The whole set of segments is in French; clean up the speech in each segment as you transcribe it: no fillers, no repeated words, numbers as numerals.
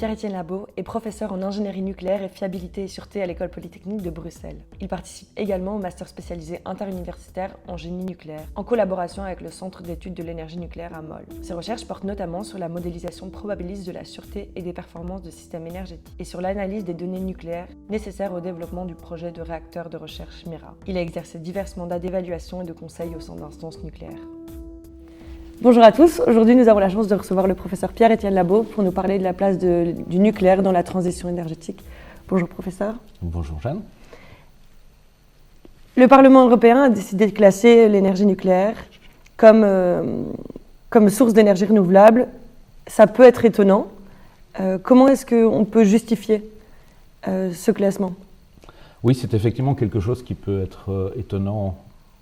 Pierre-Étienne Labo est professeur en ingénierie nucléaire et fiabilité et sûreté à l'École polytechnique de Bruxelles. Il participe également au master spécialisé interuniversitaire en génie nucléaire, en collaboration avec le Centre d'études de l'énergie nucléaire à Mol. Ses recherches portent notamment sur la modélisation probabiliste de la sûreté et des performances de systèmes énergétiques, et sur l'analyse des données nucléaires nécessaires au développement du projet de réacteur de recherche MIRA. Il a exercé divers mandats d'évaluation et de conseil au sein d'instances nucléaires. Bonjour à tous, aujourd'hui nous avons la chance de recevoir le professeur Pierre-Étienne Labo pour nous parler de la place du nucléaire dans la transition énergétique. Bonjour professeur. Bonjour Jeanne. Le Parlement européen a décidé de classer l'énergie nucléaire comme source d'énergie renouvelable. Ça peut être étonnant. Comment est-ce qu'on peut justifier ce classement ? Oui, c'est effectivement quelque chose qui peut être étonnant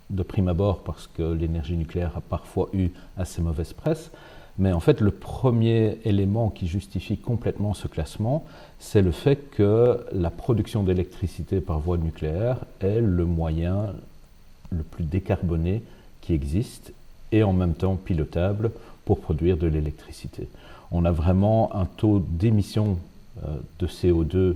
de prime abord parce que l'énergie nucléaire a parfois eu assez mauvaise presse. Mais en fait, le premier élément qui justifie complètement ce classement, c'est le fait que la production d'électricité par voie nucléaire est le moyen le plus décarboné qui existe et en même temps pilotable pour produire de l'électricité. On a vraiment un taux d'émission de CO2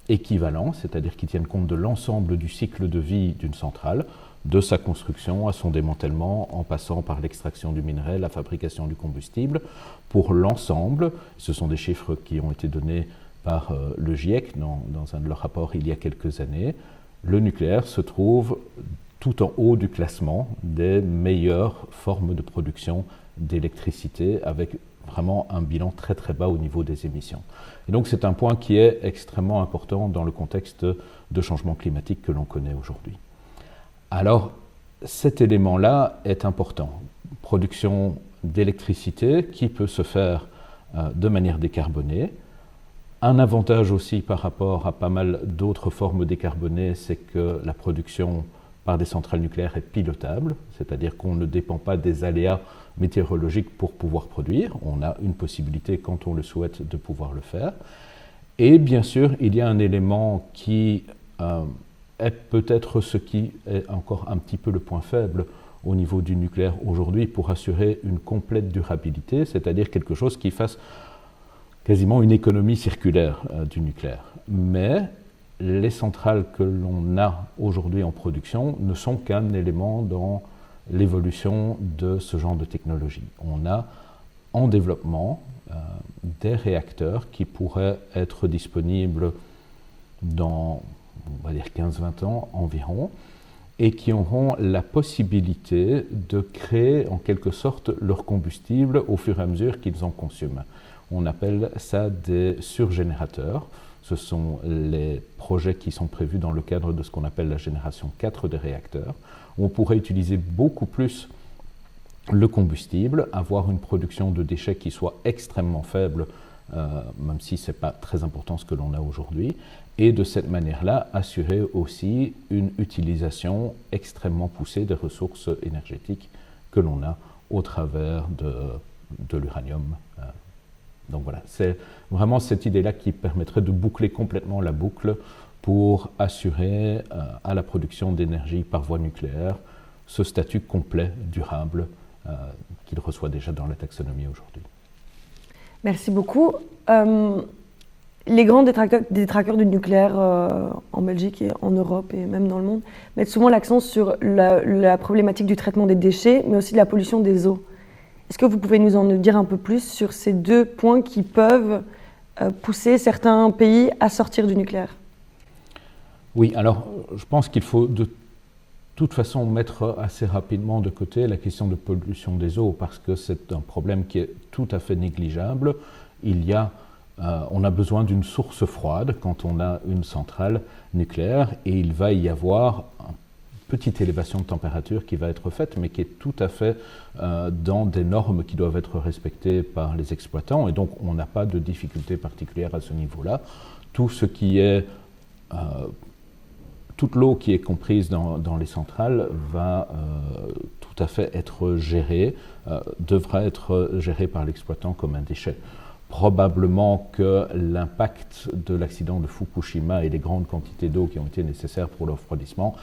équivalent, c'est-à-dire qui tiennent compte de l'ensemble du cycle de vie d'une centrale, de sa construction à son démantèlement, en passant par l'extraction du minerai, la fabrication du combustible. Pour l'ensemble, ce sont des chiffres qui ont été donnés par le GIEC dans un de leurs rapports il y a quelques années, le nucléaire se trouve tout en haut du classement des meilleures formes de production d'électricité, avec vraiment un bilan très très bas au niveau des émissions. Et donc c'est un point qui est extrêmement important dans le contexte de changement climatique que l'on connaît aujourd'hui. Alors, cet élément-là est important. Production d'électricité qui peut se faire de manière décarbonée. Un avantage aussi par rapport à pas mal d'autres formes décarbonées, c'est que la production par des centrales nucléaires est pilotable, c'est-à-dire qu'on ne dépend pas des aléas météorologiques pour pouvoir produire. On a une possibilité, quand on le souhaite, de pouvoir le faire. Et bien sûr, il y a un élément qui est peut-être ce qui est encore un petit peu le point faible au niveau du nucléaire aujourd'hui pour assurer une complète durabilité, c'est-à-dire quelque chose qui fasse quasiment une économie circulaire du nucléaire. Mais les centrales que l'on a aujourd'hui en production ne sont qu'un élément dans l'évolution de ce genre de technologie. On a en développement des réacteurs qui pourraient être disponibles dans, on va dire, 15-20 ans environ, et qui auront la possibilité de créer en quelque sorte leur combustible au fur et à mesure qu'ils en consomment. On appelle ça des surgénérateurs. Ce sont les projets qui sont prévus dans le cadre de ce qu'on appelle la génération 4 des réacteurs. On pourrait utiliser beaucoup plus le combustible, avoir une production de déchets qui soit extrêmement faible, même si ce n'est pas très important ce que l'on a aujourd'hui, et de cette manière-là assurer aussi une utilisation extrêmement poussée des ressources énergétiques que l'on a au travers de l'uranium. Donc voilà, c'est vraiment cette idée-là qui permettrait de boucler complètement la boucle pour assurer à la production d'énergie par voie nucléaire ce statut complet, durable, qu'il reçoit déjà dans la taxonomie aujourd'hui. Merci beaucoup. Les grands détracteurs du nucléaire en Belgique et en Europe et même dans le monde mettent souvent l'accent sur la problématique du traitement des déchets, mais aussi de la pollution des eaux. Est-ce que vous pouvez nous en dire un peu plus sur ces deux points qui peuvent pousser certains pays à sortir du nucléaire ? Oui, alors je pense qu'il faut de toute façon mettre assez rapidement de côté la question de pollution des eaux parce que c'est un problème qui est tout à fait négligeable. On a besoin d'une source froide quand on a une centrale nucléaire et il va y avoir une petite élévation de température qui va être faite mais qui est tout à fait dans des normes qui doivent être respectées par les exploitants et donc on n'a pas de difficulté particulière à ce niveau-là. Tout ce qui est toute l'eau qui est comprise dans les centrales va tout à fait être gérée, devra être gérée par l'exploitant comme un déchet. Probablement que l'impact de l'accident de Fukushima et les grandes quantités d'eau qui ont été nécessaires pour le refroidissement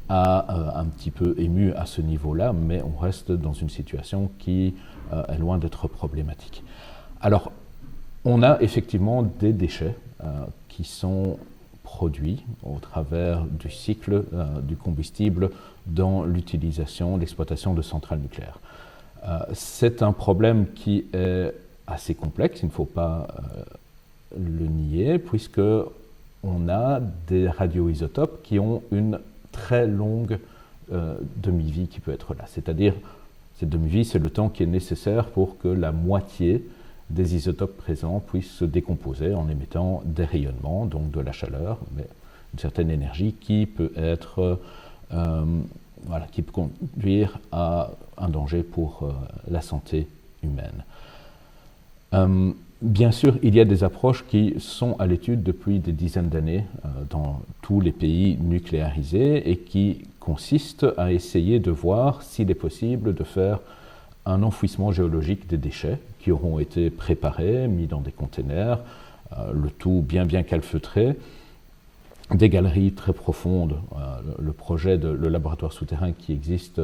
a un petit peu ému à ce niveau-là, mais on reste dans une situation qui est loin d'être problématique. Alors, On a effectivement des déchets qui sont produits au travers du cycle du combustible dans l'utilisation, l'exploitation de centrales nucléaires. C'est un problème qui est assez complexe, il ne faut pas le nier, puisque on a des radioisotopes qui ont une très longue demi-vie qui peut être là. C'est-à-dire, cette demi-vie, c'est le temps qui est nécessaire pour que la moitié des isotopes présents puissent se décomposer en émettant des rayonnements, donc de la chaleur, mais une certaine énergie qui peut être, qui peut conduire à un danger pour la santé humaine. Bien sûr, il y a des approches qui sont à l'étude depuis des dizaines d'années dans tous les pays nucléarisés et qui consistent à essayer de voir s'il est possible de faire un enfouissement géologique des déchets qui auront été préparés, mis dans des containers, le tout bien calfeutré, des galeries très profondes. Le projet de le laboratoire souterrain qui existe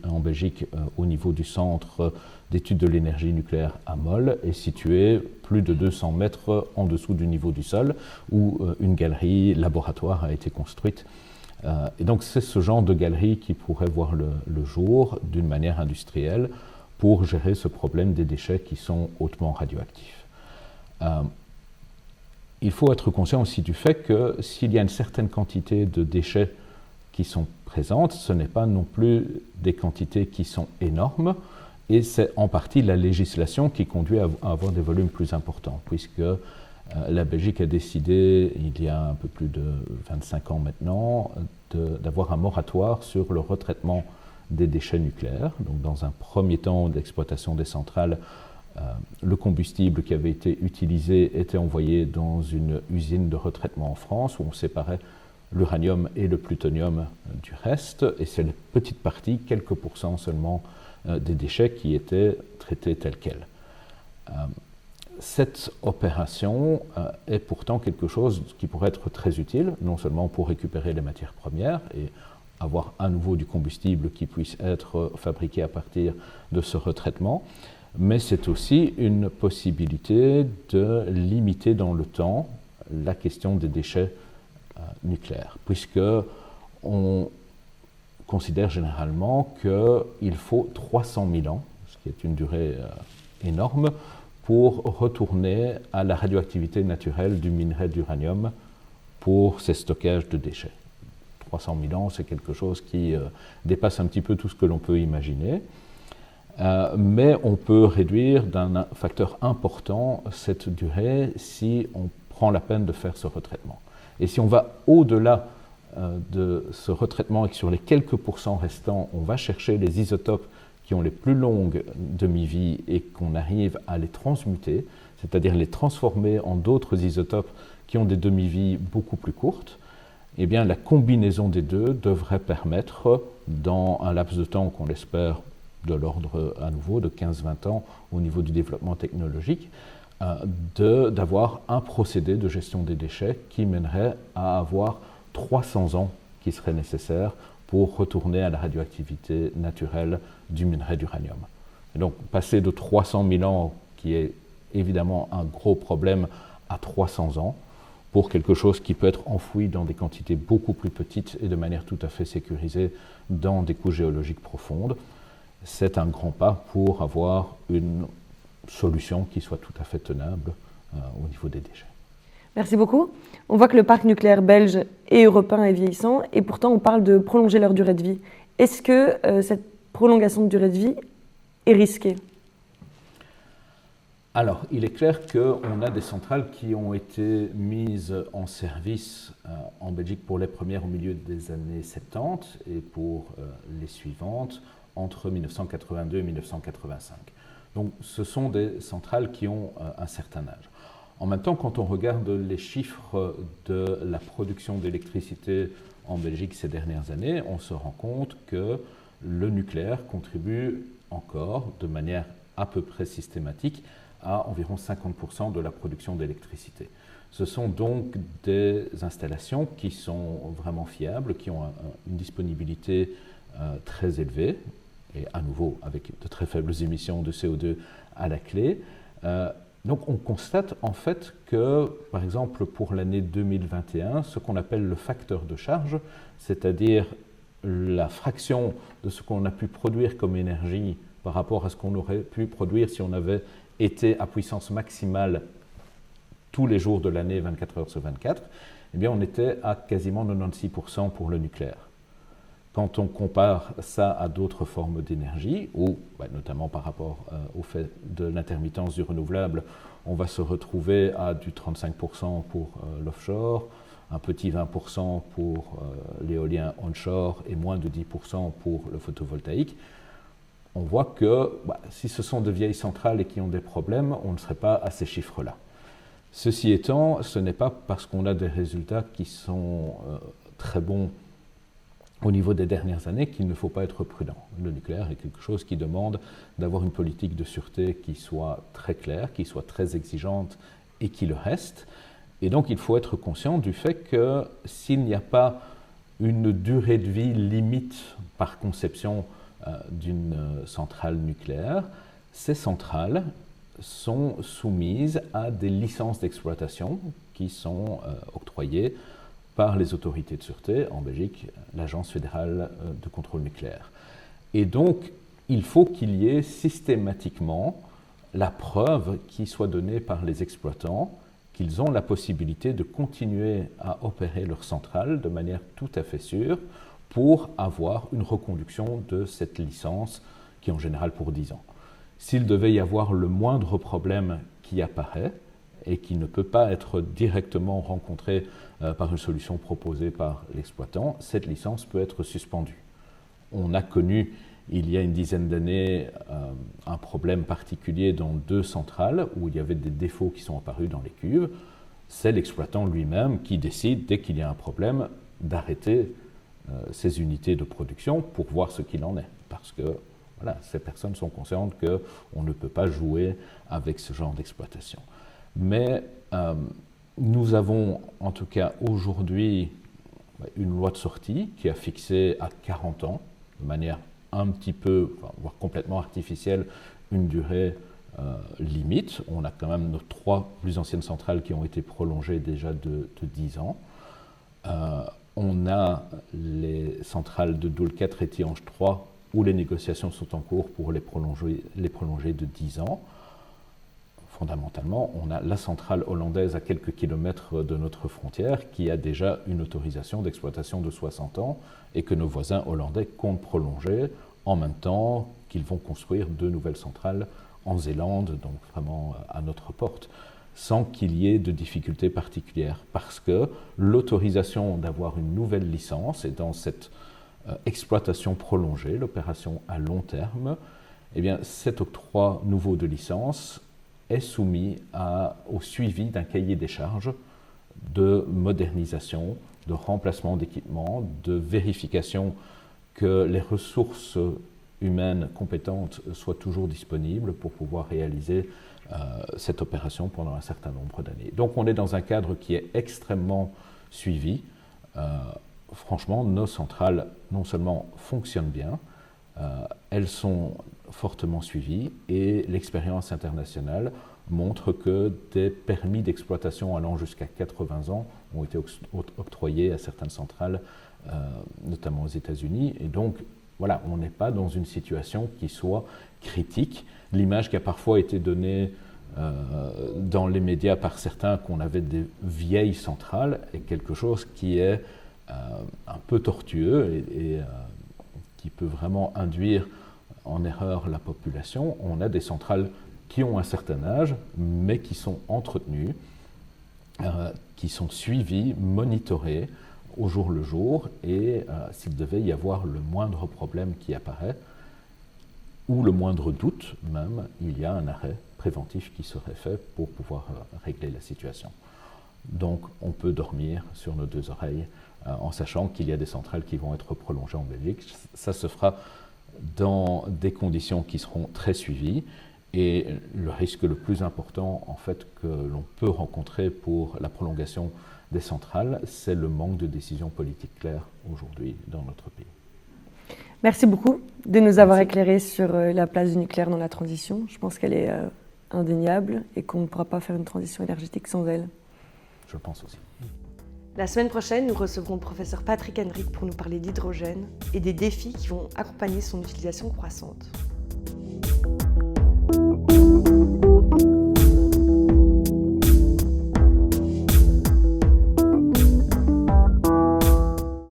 en Belgique au niveau du centre d'études de l'énergie nucléaire à Mol est situé plus de 200 mètres en dessous du niveau du sol, où une galerie laboratoire a été construite. Et donc c'est ce genre de galerie qui pourrait voir le jour d'une manière industrielle pour gérer ce problème des déchets qui sont hautement radioactifs. Il faut être conscient aussi du fait que s'il y a une certaine quantité de déchets qui sont présentes, ce n'est pas non plus des quantités qui sont énormes, et c'est en partie la législation qui conduit à avoir des volumes plus importants, puisque la Belgique a décidé, il y a un peu plus de 25 ans maintenant, d'avoir un moratoire sur le retraitement des déchets nucléaires. Donc dans un premier temps d'exploitation des centrales, le combustible qui avait été utilisé était envoyé dans une usine de retraitement en France où on séparait l'uranium et le plutonium du reste, et c'est la petite partie, quelques pourcents seulement, des déchets qui étaient traités tels quels. Cette opération est pourtant quelque chose qui pourrait être très utile, non seulement pour récupérer les matières premières et avoir à nouveau du combustible qui puisse être fabriqué à partir de ce retraitement, mais c'est aussi une possibilité de limiter dans le temps la question des déchets nucléaires, puisque on considère généralement qu'il faut 300 000 ans, ce qui est une durée énorme, pour retourner à la radioactivité naturelle du minerai d'uranium pour ces stockages de déchets. 300 000 ans, c'est quelque chose qui dépasse un petit peu tout ce que l'on peut imaginer. Mais on peut réduire d'un facteur important cette durée si on prend la peine de faire ce retraitement. Et si on va au-delà de ce retraitement et que sur les quelques pourcents restants, on va chercher les isotopes qui ont les plus longues demi-vies et qu'on arrive à les transmuter, c'est-à-dire les transformer en d'autres isotopes qui ont des demi-vies beaucoup plus courtes, eh bien la combinaison des deux devrait permettre, dans un laps de temps qu'on espère de l'ordre à nouveau de 15-20 ans au niveau du développement technologique, d'avoir un procédé de gestion des déchets qui mènerait à avoir 300 ans qui seraient nécessaires pour retourner à la radioactivité naturelle du minerai d'uranium. Et donc passer de 300 000 ans, qui est évidemment un gros problème, à 300 ans, pour quelque chose qui peut être enfoui dans des quantités beaucoup plus petites et de manière tout à fait sécurisée dans des couches géologiques profondes, c'est un grand pas pour avoir une solution qui soit tout à fait tenable au niveau des déchets. Merci beaucoup. On voit que le parc nucléaire belge et européen est vieillissant et pourtant on parle de prolonger leur durée de vie. Est-ce que cette prolongation de durée de vie est risquée ? Alors, il est clair qu'on a des centrales qui ont été mises en service en Belgique pour les premières au milieu des années 70 et pour les suivantes entre 1982 et 1985. Donc ce sont des centrales qui ont un certain âge. En même temps, quand on regarde les chiffres de la production d'électricité en Belgique ces dernières années, on se rend compte que le nucléaire contribue encore de manière à peu près systématique à environ 50% de la production d'électricité. Ce sont donc des installations qui sont vraiment fiables, qui ont une disponibilité très élevée, et à nouveau avec de très faibles émissions de CO2 à la clé, Donc on constate en fait que, par exemple pour l'année 2021, ce qu'on appelle le facteur de charge, c'est-à-dire la fraction de ce qu'on a pu produire comme énergie par rapport à ce qu'on aurait pu produire si on avait été à puissance maximale tous les jours de l'année, 24 heures sur 24, eh bien on était à quasiment 96% pour le nucléaire. Quand on compare ça à d'autres formes d'énergie, ou notamment par rapport au fait de l'intermittence du renouvelable, on va se retrouver à du 35% pour l'offshore, un petit 20% pour l'éolien onshore et moins de 10% pour le photovoltaïque. On voit que si ce sont de vieilles centrales et qui ont des problèmes, on ne serait pas à ces chiffres-là. Ceci étant, ce n'est pas parce qu'on a des résultats qui sont très bons au niveau des dernières années qu'il ne faut pas être prudent. Le nucléaire est quelque chose qui demande d'avoir une politique de sûreté qui soit très claire, qui soit très exigeante et qui le reste. Et donc il faut être conscient du fait que s'il n'y a pas une durée de vie limite par conception d'une centrale nucléaire, ces centrales sont soumises à des licences d'exploitation qui sont octroyées par les autorités de sûreté, en Belgique, l'Agence fédérale de contrôle nucléaire. Et donc, il faut qu'il y ait systématiquement la preuve qui soit donnée par les exploitants qu'ils ont la possibilité de continuer à opérer leur centrale de manière tout à fait sûre pour avoir une reconduction de cette licence qui est en général pour 10 ans. S'il devait y avoir le moindre problème qui apparaît, et qui ne peut pas être directement rencontré par une solution proposée par l'exploitant, cette licence peut être suspendue. On a connu, il y a une dizaine d'années, un problème particulier dans 2 centrales où il y avait des défauts qui sont apparus dans les cuves. C'est l'exploitant lui-même qui décide, dès qu'il y a un problème, d'arrêter ces unités de production pour voir ce qu'il en est. Parce que ces personnes sont conscientes qu'on ne peut pas jouer avec ce genre d'exploitation. Mais nous avons en tout cas aujourd'hui une loi de sortie qui a fixé à 40 ans, de manière un petit peu, voire complètement artificielle, une durée limite. On a quand même nos 3 plus anciennes centrales qui ont été prolongées déjà de 10 ans. On a les centrales de Doel 4 et Tihange 3 où les négociations sont en cours pour les prolonger de 10 ans. Fondamentalement, on a la centrale hollandaise à quelques kilomètres de notre frontière qui a déjà une autorisation d'exploitation de 60 ans et que nos voisins hollandais comptent prolonger en même temps qu'ils vont construire 2 nouvelles centrales en Zélande, donc vraiment à notre porte, sans qu'il y ait de difficultés particulières. Parce que l'autorisation d'avoir une nouvelle licence et dans cette exploitation prolongée, l'opération à long terme, eh bien, cet octroi nouveau de licence est soumis au suivi d'un cahier des charges de modernisation, de remplacement d'équipements, de vérification que les ressources humaines compétentes soient toujours disponibles pour pouvoir réaliser cette opération pendant un certain nombre d'années. Donc on est dans un cadre qui est extrêmement suivi. Franchement, nos centrales non seulement fonctionnent bien, elles sont fortement suivies et l'expérience internationale montre que des permis d'exploitation allant jusqu'à 80 ans ont été octroyés à certaines centrales, notamment aux États-Unis. Et donc, voilà, on n'est pas dans une situation qui soit critique. L'image qui a parfois été donnée dans les médias par certains qu'on avait des vieilles centrales est quelque chose qui est un peu tortueux et qui peut vraiment induire en erreur la population. On a des centrales qui ont un certain âge, mais qui sont entretenues, qui sont suivies, monitorées au jour le jour, et s'il devait y avoir le moindre problème qui apparaît, ou le moindre doute même, il y a un arrêt préventif qui serait fait pour pouvoir régler la situation. Donc on peut dormir sur nos 2 oreilles en sachant qu'il y a des centrales qui vont être prolongées en Belgique. Ça se fera dans des conditions qui seront très suivies. Et le risque le plus important en fait, que l'on peut rencontrer pour la prolongation des centrales, c'est le manque de décisions politiques claires aujourd'hui dans notre pays. Merci beaucoup de nous avoir éclairé sur la place du nucléaire dans la transition. Je pense qu'elle est indéniable et qu'on ne pourra pas faire une transition énergétique sans elle. Je pense aussi. La semaine prochaine, nous recevrons le professeur Patrick Henrique pour nous parler d'hydrogène et des défis qui vont accompagner son utilisation croissante.